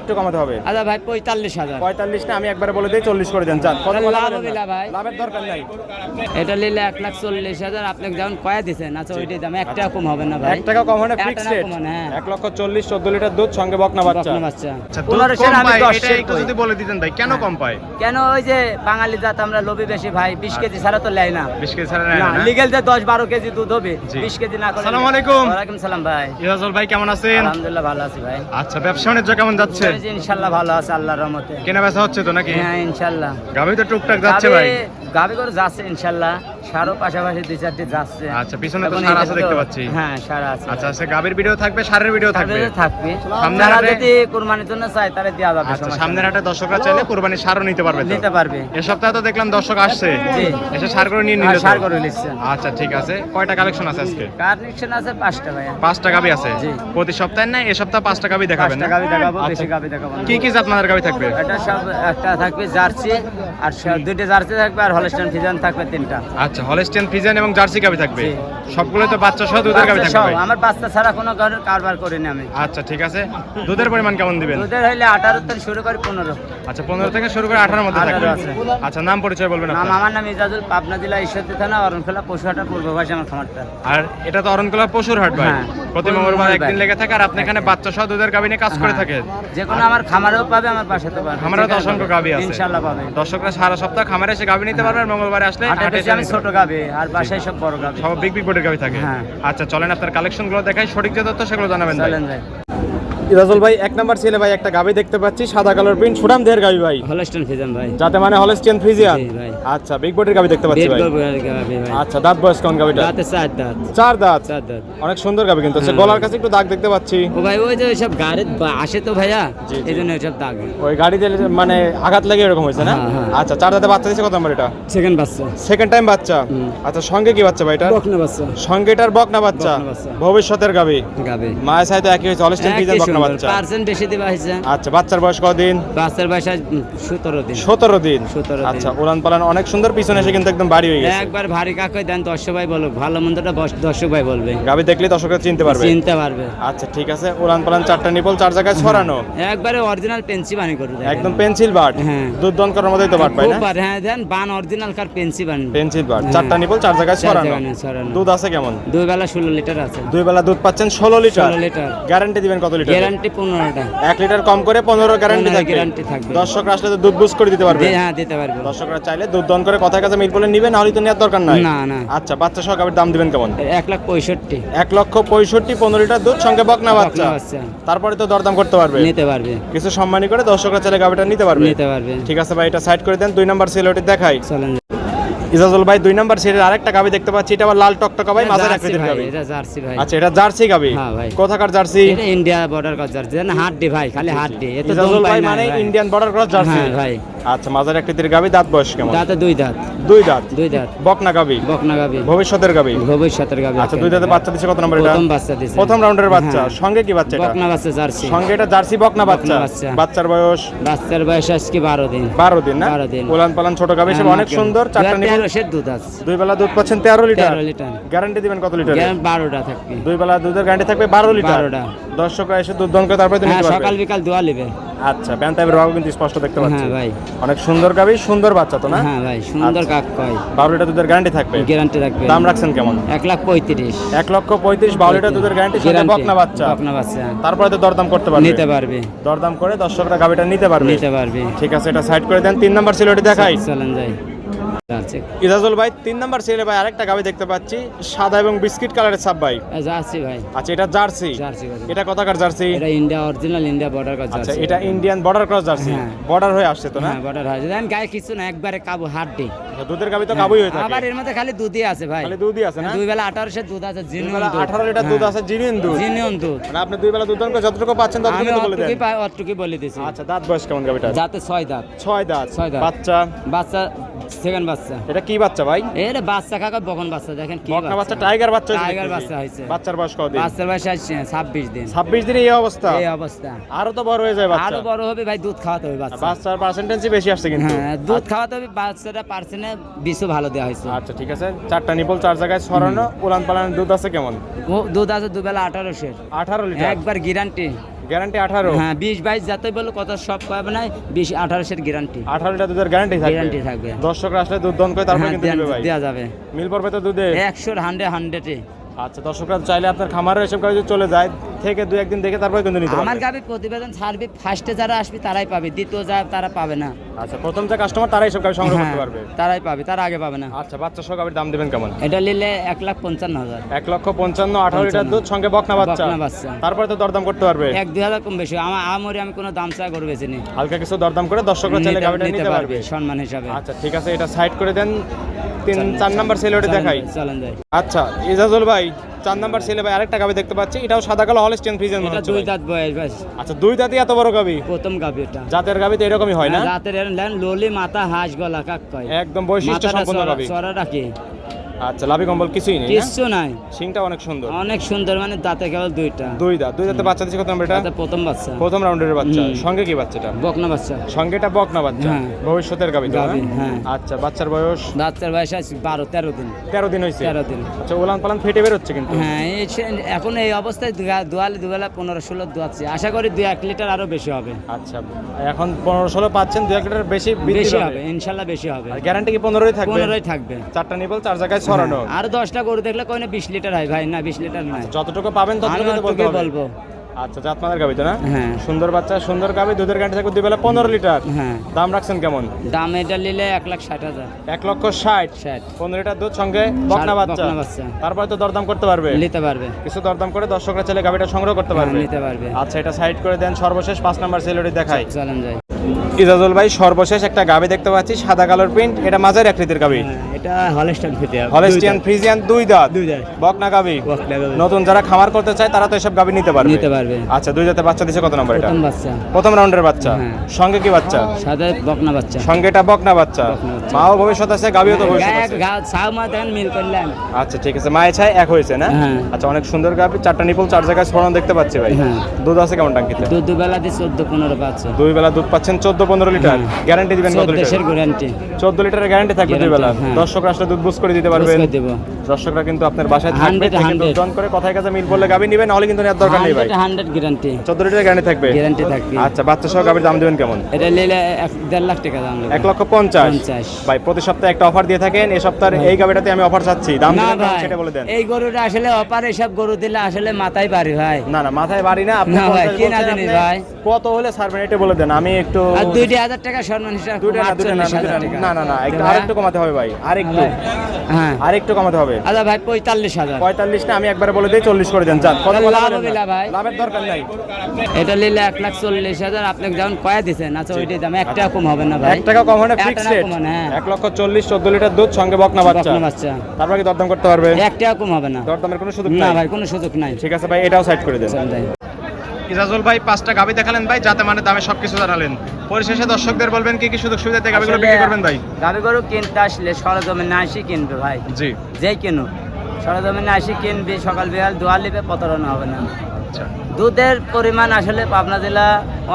একটু কমাতে হবে। আচ্ছা ভাই 45,000। 45 না, আমি একবারে বলে দিই 40 করে দেন। চান কত লাভ হবে না ভাই, লাভের দরকার নাই। এটা নিলে 1,40,000 আপনি যেমন কয়া দিচ্ছেন, আচ্ছা ওইটাই দাম, 1 টাকা কম হবে না ভাই। 1 টাকা কম হয় না, 1 ফিক্সড টাকা রেট। কম হয় না, হ্যাঁ। 1,40,000 14 লিটার দুধ সঙ্গে বকনা বাচ্চা। বকনা বাচ্চা। আচ্ছা, 15 আমি 10 এটা একটু যদি বলে দিতেন ভাই কেন কম পায়? কেন ওই যে বাঙালি জাত আমরা লোভী বেশি ভাই, 20 কেজি ছাড়া তো লেয় না। 20 কেজি ছাড়া নেয় না, না। লিগ্যাল যে 10-12 কেজি দুধ হবে, 20 কেজি না করে। আসসালামু আলাইকুম। ওয়া আলাইকুম সালাম ভাই। ইরাজুল ভাই কেমন আছেন? আলহামদুলিল্লাহ ভালো আছি ভাই। আচ্ছা, ব্যবসা বাণিজ্য কেমন যাচ্ছে? ইনশাআল্লাহ ভালো আছে আল্লাহর রহমতে। কেনা বেচা হচ্ছে তো নাকি? হ্যাঁ ইনশাআল্লাহ। গাভী তো টুকটাক যাচ্ছে ভাই। গাভী করে যাচ্ছে ইনশাআল্লাহ, সারও পাশাপাশি 2-4টি যাচ্ছে। আচ্ছা, পিছনে তো সার আছে দেখতে পাচ্ছি। হ্যাঁ সার আছে। আচ্ছা, সে গাভীর ভিডিও থাকবে, সারের ভিডিও থাকবে। থাকবে। সামনের যারা হাটে যদি কুরবানির জন্য চায় তাহলে দেওয়া যাবে। আচ্ছা, সামনের হাটে দর্শকরা চাইলে কুরবানির সারও নিতে পারবে তো? নিতে পারবে। এই সপ্তাহে তো দেখলাম দর্শক আসছে, জি। এসে সার করে নিয়ে নিল তো? সার করে নিচ্ছে। আচ্ছা ঠিক আছে, কয়টা কালেকশন আছে আজকে? কালেকশন আছে 5টা ভাই। 5টা গাভী আছে। জি। প্রতি সপ্তাহে না, এই সপ্তাহে 5টা গাভী দেখাবেন না? 5টা গাভী দেখাবো, আচ্ছা। বেশি গাভী দেখাবো না। কি কি জাত মানের গাভী থাকবে? এটা সব একটা থাকবে জার্সি, আর 2টা জার্সি থাকবে, আর হলস্টাইন ফ্রিজিয়ান থাকবে 3টা। আচ্ছা, হলস্টিয়ান ফ্রিজিয়ান এবং জার্সি গাভী থাকবে। জি। সবগুলো তো বাচ্চা সহ দুধের গাভী বাচ্চা থাকবে সব, ভাই? আমার বাচ্চা ছাড়া কোনো ঘরের কারবার করিনি আমি। আচ্ছা ঠিক আছে, দুধের পরিমাণ কেমন দিবেন? দুধের হইলে 18 থেকে শুরু করে 15। আচ্ছা, 15 থেকে শুরু করে 18 মধ্যে 18 থাকবে। আছে। আচ্ছা, নাম পরিচয় বলবেন নাম আপনার? আমার নাম ইজাজুল, পাবনা জেলা ঈশ্বরদী থানা অরণখোলা পশুহাটার পূর্ব পাশে আমার খামারটা। আর এটা তো অরণকোলা পশুর হাট ভাই। হ্যাঁ। প্রতি মঙ্গলবার একদিন লেগে থাকে, আর আপনি এখানে বাচ্চা সহ দুধের গাভী নিয়ে কাজ করে হ্যাঁ। থাকেন। যে কোনো আমার খামারেও পাবে, আমার বাসাতেও পাবে। খামারে তো অসংখ্য গাভী আছে। ইনশাআল্লাহ পাবে। দর্শকরা সারা সপ্তাহ খামারে এসে গাভী নিতে পারবে, আর মঙ্গলবারে আসলে হাটে হাটে বেশি এসে আমি নিতে ছোট পারবে। গাবে, আর বাসায় সব বড় গাবে। সব বিগ বিগ বোর্ডের গাভী থাকে। হ্যাঁ। আচ্ছা চলেন, আপনার কালেকশন গুলো দেখাই, সঠিক যে তথ্য সেগুলো জানাবেন ভাই। চলেন ভাই। ইরাজুল ভাই, 1 নাম্বার ছেলে ভাই, একটা গাভী দেখতে পাচ্ছি, সাদা কালার প্রিন্ট, সুঠাম দেহের গাভী ভাই। হলস্টাইন ফ্রিজিয়ান ভাই। যাতে মানে হলস্টিয়ান ফ্রিজিয়ান। জি ভাই। আচ্ছা, বিগ বোর্ডের গাভী দেখতে পাচ্ছি ভাই। গাবে ভাই। আচ্ছা, দাঁত বয়স কেমন গাভীটা? দাঁতে 4 দাঁত। 4 দাঁত। 4 দাঁত। অনেক সুন্দর গাভী কিন্তু। আচ্ছা, হ্যাঁ। গলার কাছে একটু দাগ দেখতে পাচ্ছি। ও ভাই ওই যে সব গাড়ি আসে তো ভাইয়া, জি, জি। এইজন্য সব দাগ। ওই গাড়িতে মানে আঘাত লাগে এরকম হয়েছে না? হ্যাঁ, হ্যাঁ। আচ্ছা, 4 দাঁতে বাচ্চা দিয়েছে কত নাম্বার এটা? সেকেন্ড বাচ্চা। সেকেন্ড টাইম বাচ্চা। আচ্ছা, সঙ্গে কি বাচ্চা ভাই এটা? বকনা বাচ্চা। সঙ্গে এটার বকনা বাচ্চা। বকনা বাচ্চা। ভবিষ্যতের গাভী। গাবে। মায়ের সাথে একই হয়েছে, হলস্টিয়ান ফ্রিজিয়ান বকনা বাচ্চা। পার্সেন্ট বেশি দিবা হইছে। আচ্ছা, বাচ্চার বয়স কতদিন? বাচ্চার বয়স 17 দিন। 17 দিন। 17 দিন। আচ্ছা, উলান পালান অনেক সুন্দর, পিছনে এসে কিন্তু একদম বাড়ি হয়ে গেছে। একবার ভারী কাকই দেন, দর্শক ভাই বলো, ভালো মন্দটা দর্শক ভাই বলবে। গাভী দেখলে দর্শকরা চিনতে পারবে। চিনতে পারবে। আচ্ছা ঠিক আছে, উলান পালান 4টা নিপল 4 জায়গায় ছড়ানো। একবারে অরিজিনাল পেন্সি বানি করে দেয়। একদম পেন্সিল বাট। হ্যাঁ। দুধ দন করার মতোই তো বাট পাই না? খুব বার, হ্যাঁ দেন বান অরিজিনাল কার পেন্সি বানি। পেন্সিল বাট, হ্যাঁ। 4টা নিপল 4 জায়গায় 4 ছড়ানো। জায়গায় ছড়ানো। দুধ আছে কেমন? দুই বেলা 16 লিটার আছে। দুই বেলা দুধ পাচ্ছেন 16 লিটার। 16 লিটার। গ্যারান্টি দিবেন কত লিটার? গ্যারান্টি 15টা। 1 লিটার কম করে 15 গ্যারান্টি 15 থাকবে। গ্যারান্টি থাকবে। দর্শকরা আসলে তো দুধ বুঝ করে দিতে পারবে। হ্যাঁ দিতে পারবে। দর্শকরা চাইলে দুধ দন করে কথার কাছে মিল বলে নিবেন, নাহলে তো নেওয়ার দরকার নাই। না না। আচ্ছা, বাচ্চা সহ গাভীর দাম দিবেন কেমন? 1,65,000। 1,65,000, 15 লিটার দুধ সঙ্গে বকনা বাচ্চা। বকনা বাচ্চা। তারপরে তো দরদাম করতে পারবে। নিতে পারবে। কিছু সম্মানী করে দর্শকরা চাইলে গাভীটা নিতে পারবে। নিতে পারবে। ঠিক আছে ভাই, এটা সাইড করে দেন। 2 নাম্বার সিলেটি দেখাই। চলেন। ইজাজুল ভাই, 2 নাম্বার সিলের আরেকটা গাভী দেখতে পাচ্ছি, এটা আবার লাল টকটকা ভাই, মাঝের আকৃতির গাভী। এটা জার্সি ভাই। আচ্ছা, এটা জার্সি গাভী। হ্যাঁ ভাই। কোথাকার জার্সি? এটা ইন্ডিয়া বর্ডার ক্রস জার্সি, না হাড্ডি ভাই, খালি হাড্ডি। এত দম ইজাজুল পাই ভাই না মানে ভাই। Indian border cross jersey. হ্যাঁ ভাই। আচ্ছা, মাঝের আকৃতির গাভী, দাঁত বয়স কেমন? দাঁতে 2 দাঁত। 2 দাঁত। 2 দাঁত। বকনা গাভী। বকনা গাবি। ভবিষ্যতের গাভী। ভবিষ্যতের গাবি। আচ্ছা, 2 দাঁতে বাচ্চা দিছে কত নাম্বার এটা? প্রথম বাচ্চা দিছে। প্রথম রাউন্ডের বাচ্চা। হ্যাঁ। সঙ্গে কি বাচ্চা এটা? বকনা বাচ্চা জার্সি। সঙ্গে এটা জার্সি বকনা বাচ্চা। বাচ্চা। বাচ্চার বয়স? বাচ্চার বয়স আজকে 12 দিন। 12 দিন না? 12 দিন। উলান পালান ছোট গাভী, সব অনেক সুন্দর। 4টা নিপল। 13 দুধ আছে। 2 বেলা দুধ পাচ্ছেন 13 লিটার। 13 লিটার। গ্যারান্টি দিবেন কত লিটার? 12টা থাকবে। 2 বেলা দুধের গ্যারান্টি থাকবে 12 লিটার। 12টা। দর্শকরা এসে দুধ দন করে তারপরে তো হ্যাঁ, নিতে পারবে। সকাল বিকাল দোয়া নেবে। আচ্ছা, ব্যান্তাইবের ভাগও কিন্তু স্পষ্ট দেখতে পাচ্ছি। হ্যাঁ ভাই। অনেক সুন্দর গাভী, সুন্দর বাচ্চা তো না? হ্যাঁ ভাই, সুন্দর আচ্ছা। কাক কয়। 12 লিটার দুধের গ্যারান্টি থাকবে। গ্যারান্টি রাখবে। দাম রাখছেন কেমন? 1,35,000। 1,35,000, 12 লিটার দুধের গ্যারান্টি, সাথে গ্যারান্টি। বকনা বাচ্চা। বকনা বাচ্চা। তারপরে তো দরদাম করতে পারবে। নিতে পারবে। দরদাম করে দর্শকরা গাভীটা নিতে পারবে। নিতে পারবে। ঠিক আছে, এটা সাইড করে দেন। 3 নাম্বার সিলেটি দেখাই। চলেন যাই। আছে। ইজাজুল ভাই, 3 নাম্বার সিলে ভাই আরেকটা গাভী দেখতে পাচ্ছি, সাদা এবং বিস্কিট কালারের ছাপ ভাই। জার্সি ভাই। আচ্ছা, এটা জার্সি। জার্সি ভাই। এটা কোথাকার জার্সি? এটা India original India border cross আচ্ছা, জার্সি। এটা ইন্ডিয়ান বর্ডার ক্রস জার্সি। হ্যাঁ। বর্ডার হয়ে আসছে তো না? হ্যাঁ বর্ডার হয়। দেন গায়ে কিছু না, একবারে কাবু হাড্ডি। দুধের গাভী তো কাবুই হয়ে থাকে। আবার এর মধ্যে খালি দুধই আছে ভাই। খালি দুধই আছে না? 2 বেলা 18 দুধ আছে, 2 জিনিয়ন বেলা দুধ। 18 লিটার দুধ আছে, জিনিয়ন দুধ। জিনিয়ন দুধ। মানে আপনি 2 বেলা দুধ দন করে যতটুকু পাচ্ছেন আমি ততটুকু বলে দেন। অতটুকুই বলে দিছি। আচ্ছা, দাঁত বয়স কেমন গাভীটা? যাতে 6 দাঁত। 6 দাঁত। 6 দাঁত। বাচ্চা? বাচ্চা সেকেন্ড বাচ্চা। এটা কি বাচ্চা ভাই? এর বাচ্চা কাকা বকন বাচ্চা, দেখেন কি বকনা বাচ্চা, টাইগার বাচ্চা হয়েছে টাইগার দেখতেছি। বাচ্চা হয়েছে। বাচ্চার বয়স কতদিন? বাচ্চার বয়স আছে 26 দিন। 26 দিনে এই অবস্থা? এই অবস্থা। আরো তো বড় হয়ে যায় বাচ্চা। আরো বড় হবে ভাই, দুধ খাওয়াতে হবে বাচ্চা। বাচ্চার পার্সেন্টেজই বেশি আসছে কিন্তু। হ্যাঁ, দুধ খাওয়াতে হবে, বাচ্চাটা পার্সেন্টে বিষও ভালো দেওয়া হয়েছে। আচ্ছা ঠিক আছে, 4টা নিপল 4 জায়গায় ছড়ানো। উলান পালান দুধ আছে কেমন? ও দুধ আছে 2 বেলা 18 18 লিটার। একবার গ্যারান্টি। গ্যারান্টি 18। হ্যাঁ 20-22 যাতে বলো কত সব পাবে না, 20-18 গ্যারান্টি। 18 লিটার দুধের গ্যারান্টি থাকবে। গ্যারান্টি থাকবে। দর্শকরা আসলে দুধ দন করে তারপর হ্যাঁ, কিন্তু নেবে ভাই। দেয়া যাবে। মিল পড়বে তো দুধে 100 আচ্ছা, দর্শকরা চাইলে আপনার খামারে এসব কাজে চলে যায় থেকে 2-1 দিন দেখে তারপরে কিন্তু নিতে পারবে। আমার গাবি প্রতিবেদন ছাড়বি, ফার্স্টে যারা আসবে তারাই পাবে, দ্বিতীয় যা তারা পাবে না। আচ্ছা, প্রথম যে কাস্টমার তারাই সব কাজ সংগ্রহ করতে হ্যাঁ, পারবে। তারাই পাবে, তারা আগে পাবে না। আচ্ছা, বাচ্চা সহ গাবির দাম দিবেন কেমন? এটা নিলে 1,55,000। 1,55,000, 18 লিটার দুধ সঙ্গে বকনা বাচ্চা। বকনা বাচ্চা। তারপরে তো দরদাম করতে পারবে। 1-2 কম বেশি আমি কোনো দাম চা করে বেশি নেই। হালকা কিছু দরদাম করে দর্শকরা চাইলে গাবিটা নিতে পারবে সম্মান হিসাবে। আচ্ছা, ঠিক আছে, এটা সাইড করে দেন। 3-4 নাম্বার সেলটা দেখাই। চলেন যাই। আচ্ছা, ইজাজুল ভাই 4 নাম্বার সেলে ভাই আরেকটা গাবি দেখতে পাচ্ছি, এটাও সাদা কালো হলস্টিয়ান ফ্রিজিয়ান মনে এটা হচ্ছে 2 ভাই। দাঁত বয়স ভাই। আচ্ছা, 2 দাঁতই এত বড় গাবি? প্রথম গাবি এটা। জাতের গাবি তো এরকমই হয় না? রাতের লেন লোলি মাথা হাঁস গলা কাক কয়। একদম বৈশিষ্ট্য সম্পন্ন গাবি। চড়া রাখে। আচ্ছা, লাভি কম্বল কিছুই নেই না? কিছু নাই। শিংটা অনেক সুন্দর। অনেক সুন্দর, মানে দাঁতে কেবল 2টা। 2 দাঁতে বাচ্চা দিচ্ছে কত নাম্বার এটা? এটা প্রথম বাচ্চা। প্রথম রাউন্ডের বাচ্চা। সঙ্গে কি বাচ্চাটা? বকনা বাচ্চা। সঙ্গে এটা বকনা বাচ্চা। হ্যাঁ। ভবিষ্যতের গাবি তো? গাভী, হ্যাঁ। আচ্ছা, বাচ্চার বয়স? বাচ্চার বয়স আছে 12-13 দিন। 13 দিন হইছে। 13 দিন। আচ্ছা, ওলান পালান ফেটে বের হচ্ছে কিন্তু। হ্যাঁ, এখন এই অবস্থায় দুবেলা 15-16 দুয়াচ্ছে। আশা করি 2-1 লিটার আরো বেশি হবে। আচ্ছা, এখন 15-16 পাচ্ছেন, 2-1 লিটার বেশি বৃদ্ধি বেশি হবে। হবে, ইনশাআল্লাহ বেশি হবে। আর গ্যারান্টি কি 15ই থাকবে? 15ই থাকবে। 4টা নিবল 4 জায়গায় ছড়ানো। আর 10টা গরু দেখলে কই না 20 লিটার হয় ভাই, না 20 লিটার নাই। যতটুকু পাবেন আমি ততটুকু তো বলতে তোকে হবে। বলবো। আচ্ছা, জাতমানের গাবি তো না? হ্যাঁ। সুন্দর বাচ্চা, সুন্দর গাবি, দুধের গ্যারান্টি থাকবে 2 বেলা 15 লিটার। হ্যাঁ। দাম রাখছেন কেমন? দাম এটা নিলে 1,60,000। 1,60,000। 60 15 লিটার দুধ সঙ্গে বকনা বাচ্চা। বকনা বাচ্চা। তারপরে তো দরদাম করতে পারবে। নিতে পারবে। কিছু দরদাম করে দর্শকরা চাইলে গাবিটা সংগ্রহ করতে হ্যাঁ, পারবে। নিতে পারবে। আচ্ছা, এটা সাইড করে দেন। সর্বশেষ 5 নাম্বার সেলটি দেখাই। চলেন যাই। ইজাজুল ভাই সর্বশেষ একটা গাবি দেখতে পাচ্ছি, সাদা কালার প্রিন্ট, এটা মাঝার আকৃতির গাবি। হ্যাঁ, এটা হলস্টাইন ফিতে। হলস্টিয়ান ফ্রিজিয়ান 2 দাঁত। 2 দাঁত। বকনা গাবি। বকনা গাভী। নতুন যারা খামার করতে চায় তারা তো এসব গাবি নিতে পারবে। নিতে পারবে। আচ্ছা, 2 দাঁতে বাচ্চা দিছে কত নাম্বার এটা? প্রথম বাচ্চা। প্রথম রাউন্ডের বাচ্চা। হ্যাঁ। সঙ্গে কি বাচ্চা? সাদা বকনা বাচ্চা। সঙ্গে এটা বকনা বাচ্চা। বকনা বাচ্চা। মাও ভবিষ্যৎ আছে, গাবিও তো ভবিষ্যৎ আছে। ছাও মা দেখেন মিল করলেন। আচ্ছা, ঠিক আছে, মায়ে ছাই এক হয়েছে না? হ্যাঁ। আচ্ছা, অনেক সুন্দর গাবি, 4টা নিপল 4 জায়গায় ছড়ানো দেখতে পাচ্ছি ভাই। হ্যাঁ। দুধ আছে কেমন টাঙ্কিতে? দুধ বেলা দিয়ে 14-15 পাচ্ছে। 2 বেলা দুধ পাচ্ছেন 14-15 লিটার। গ্যারান্টি দিবেন কত লিটার? দেশের গ্যারান্টি। 14 লিটারের গ্যারান্টি থাকবে 2 বেলা। হ্যাঁ। দর্শকরা আসলে দুধ বুঝ করে দিতে পারবেন। বুঝ করে দেব। দর্শকরা কিন্তু আপনার বাসায় থাকবে, 100 থেকে দুধ দন করে কথায় কাছে মিল বললে গাবি নেবেন, নাহলে কিন্তু নেওয়ার দরকার নেই ভাই। 100 গ্যারান্টি। 14 লিটারের গ্যারান্টি থাকবে। গ্যারান্টি থাকবে। আচ্ছা, বাচ্চা সহ গাবির দাম দিবেন কেমন? এটা নিলে 1.5 লাখ টাকা দাম লাগবে। 1,50,000। 50 ভাই প্রতি সপ্তাহে একটা অফার দিয়ে থাকেন, এই সপ্তাহে এই গাবিটাতে আমি অফার চাচ্ছি, দাম না দিবেন কেমন ভাই, সেটা বলে দেন। এই গরুটা আসলে অপার, এসব গরু দিলে আসলে মাথায় বাড়ি ভাই। না না, মাথায় বাড়ি না, আপনি না ভাই, 50 কি না বলছেন, জানি আপনি ভাই। কত হলে ছাড়বেন এটা বলে দেন, আমি একটু। আর 2,000 টাকা সম্মান হিসাবে 2টা না না না, একটু আরেকটু কমাতে হবে ভাই, আরেকটু হ্যাঁ আরেকটু কমাতে হবে। আচ্ছা ভাই 45,000। 45 না, আমি একবারে বলে দিই 40 করে দেন। যান, কত তাহলে বলা লাভ বলেন হবে না। না ভাই। লাভের দরকার নাই। এটা নিলে 1,40,000 আপনি যেমন কয়া দিছেন, আচ্ছা ওইটাই দাম 1 টাকা কম হবে না ভাই। 1 টাকা কম হয় না, 1 ফিক্সড টাকা রেট। কম হয় না, হ্যাঁ। 1,40,000 14 লিটার দুধ সঙ্গে বকনা বাচ্চা। বকনা বাচ্চা। তারপর কি দরদাম করতে পারবে? 1 টাকা কম হবে না। দরদামের কোনো সুযোগ না নাই ভাই, কোনো সুযোগ নাই। ঠিক আছে ভাই, এটাও সাইড করে দেন। চল যাই। ইজাজুল ভাই 5টা গাবি দেখালেন ভাই, যাতে মানে দামে সবকিছু জানালেন। পরিশেষে দর্শকদের বলবেন কি কি সুযোগ সুবিধাতে গাবিগুলো বিক্রি করবেন ভাই? গাভী গরু কিনতে আসলে সরজমিনে আসি কিনবে ভাই। জি। যেই কিনো সরজমিনে আসি কিনবি, সকাল বিকাল দোয়া লিবে, প্রতারণা হবে না। আচ্ছা। দুধের পরিমাণ আসলে পাবনা জেলা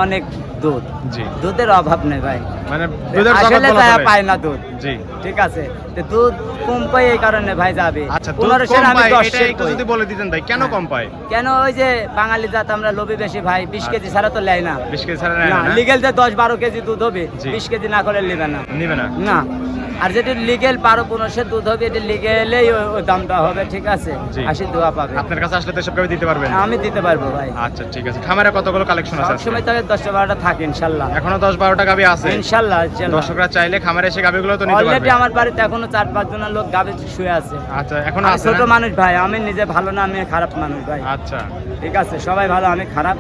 অনেক দুধ, জি। দুধের অভাব নেই ভাই। মানে দুধের জগৎ আসলে বলা যায় চলে। পায় না দুধ। জি। ঠিক আছে, তো দুধ কম পাই এই কারণে ভাই যাবে। আচ্ছা, দুধ 15 কম আমি পায়, 10 এটা একটু যদি বলে দিতেন ভাই, কেন কম পায়? কেন? ওই যে বাঙালি জাত আমরা লোভী বেশি ভাই, 20 কেজি ছাড়া তো লেয় না। 20 কেজি ছাড়া নেয় না, না? লিগেল যে 10-12 কেজি দুধ হবে, জি। 20 কেজি না করে নেবে না। নিবে না। না, আর যেটা লিগেল 12-15 দুধ হবে, এটা লিগেলেই ওই দামটা হবে। ঠিক আছে, জি। 80 দোয়া পাবে। আপনার কাছে আসলে তো সব গাবি দিতে পারবেন? আমি দিতে পারবো ভাই। আচ্ছা, ঠিক আছে। খামারে কতগুলো কালেকশন আছে আজকে? সবসময় তবে 10-12টা থাকে ইনশাল্লাহ। এখনো 10-12টা গাবি আছে ইনশাল্লাহ। দর্শকরা চাইলে খামারে এসে গাবিগুলো তো নিতে অলরেডি পারবে। আমার বাড়িতে এখনো 4-5 জনের লোক গাভী শুয়ে আছে। আচ্ছা, এখনো আমি আছে ছোট না? মানুষ ভাই, আমি নিজে ভালো না, আমি খারাপ মানুষ ভাই। আচ্ছা, ঠিক আছে, সবাই ভালো, আমি খারাপ।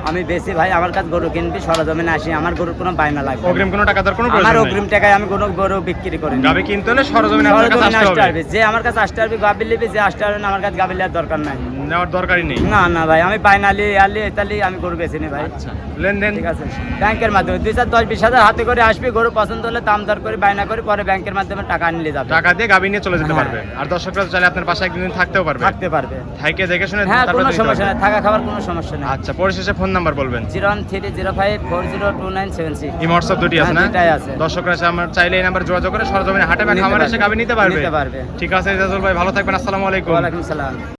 আমি বেশি ভাই, আমার কাছে গরু কিনবি, সরজমিনে আসি, আমার গরুর কোনো বায়না লাগবে না। অগ্রিম কোনো টাকা দর কোনো আমার প্রয়োজন অগ্রিম নেই। টাকায় আমি কোনো গরু বিক্রি করি না। গাবি কিনতে হলে সরজমিনে আপনার কাছে আসতে হবে। আসবে, যে আমার কাছে আসতে পারবি গাভী নিবি, যে আসতে পারবে না আমার কাছে গাভী নেওয়ার দরকার নাই। নেওয়ার দরকারই নেই। না না ভাই, আমি বাইনালি আলি ইতালি আমি গরু বেশি নি ভাই। আচ্ছা, লেনদেন ঠিক আছে, ব্যাংকের মাধ্যমে 2-4-10-20 হাজার হাতে করে আসবি, গরু পছন্দ হলে দাম দর করে বায়না করে পরে ব্যাংকের মাধ্যমে টাকা নিয়ে যাবে। টাকা দিয়ে গাবি নিয়ে চলে যেতে হ্যাঁ। পারবে। আর দর্শকরা চাইলে আপনার পাশে একদিন থাকতেও পারবে। থাকতে পারবে। থাইকে দেখে শুনে হ্যাঁ, তারপরে কোনো নিতে সমস্যা পারবে। নেই, থাকা খাবার কোনো সমস্যা নেই। আচ্ছা, পরিশেষে ফোন নাম্বার বলবেন। 01305402976। এই হোয়াটসঅ্যাপ দুটি আছে না? হ্যাঁ, দুটাই আছে। দর্শকরা আমার চাইলে এই নাম্বার যোগাযোগ করে সরজমিনে হাটে বা নিতে খামারে এসে পারবে। গাবি নিতে পারবে। নিতে পারবে। ঠিক আছে ইজাজুল ভাই, ভালো থাকবেন। আসসালামু আলাইকুম। ওয়ালাইকুম সালাম।